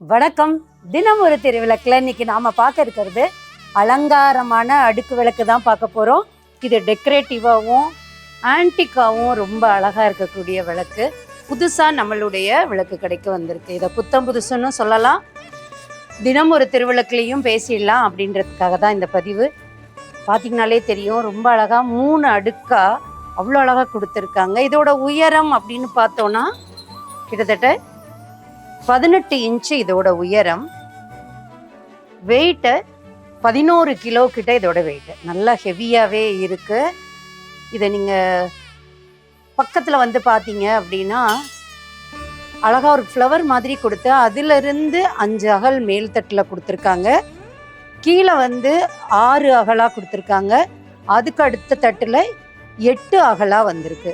வணக்கம். தினம் ஒரு திருவிளக்குல இன்னைக்கு நாம பார்க்க இருக்கிறது அலங்காரமான அடுக்கு விளக்கு தான் பார்க்க போறோம். இது டெக்கரேட்டிவாகவும் ஆன்டிக்காவும் ரொம்ப அழகா இருக்கக்கூடிய விளக்கு. புதுசா நம்மளுடைய விளக்கு கடைக்கு வந்திருக்கு. இதை புத்தம் புதுசுன்னு சொல்லலாம். தினம் ஒரு திருவிளக்குலையும் பேசிடலாம் அப்படின்றதுக்காக தான் இந்த பதிவு. பார்த்தீங்கனாலே தெரியும், ரொம்ப அழகா 3 அடுக்கா அவ்வளோ அழகா கொடுத்துருக்காங்க. இதோட உயரம் அப்படின்னு பார்த்தோன்னா கிட்டத்தட்ட 18 இன்ச்சு இதோட உயரம். வெயிட்டு 11 கிலோ கிட்ட இதோட வெயிட்டு. நல்லா ஹெவியாகவே இருக்கு. இதை நீங்கள் பக்கத்தில் வந்து பார்த்தீங்க அப்படின்னா அழகாக ஒரு ஃப்ளவர் மாதிரி கொடுத்து அதிலிருந்து 5 அகல் மேல் தட்டில் கொடுத்துருக்காங்க. கீழே வந்து 6 அகலாக கொடுத்துருக்காங்க. அதுக்கு அடுத்த தட்டில் 8 அகலாக வந்திருக்கு.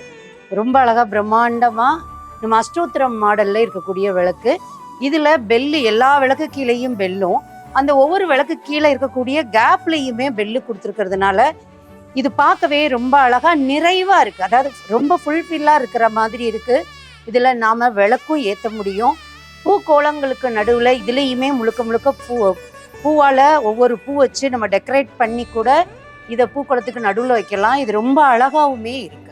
ரொம்ப அழகாக பிரம்மாண்டமாக நம்ம அஷ்டோத்திரம் மாடலில் இருக்கக்கூடிய விளக்கு. இதில் பெல்லு, எல்லா விளக்கு கீழேயும் பெல்லும், அந்த ஒவ்வொரு விளக்கு கீழே இருக்கக்கூடிய கேப்லேயுமே பெல்லு கொடுத்துருக்கிறதுனால இது பார்க்கவே ரொம்ப அழகாக நிறைவாக இருக்குது. அதாவது ரொம்ப ஃபுல்ஃபில்லாக இருக்கிற மாதிரி இருக்குது. இதில் நாம் விளக்கும் ஏற்ற முடியும். பூக்கோளங்களுக்கு நடுவில் இதுலேயுமே முழுக்க முழுக்க பூவால் ஒவ்வொரு பூ வச்சு நம்ம டெக்கரேட் பண்ணி கூட இதை பூக்கோளத்துக்கு நடுவில் வைக்கலாம். இது ரொம்ப அழகாகவுமே இருக்குது.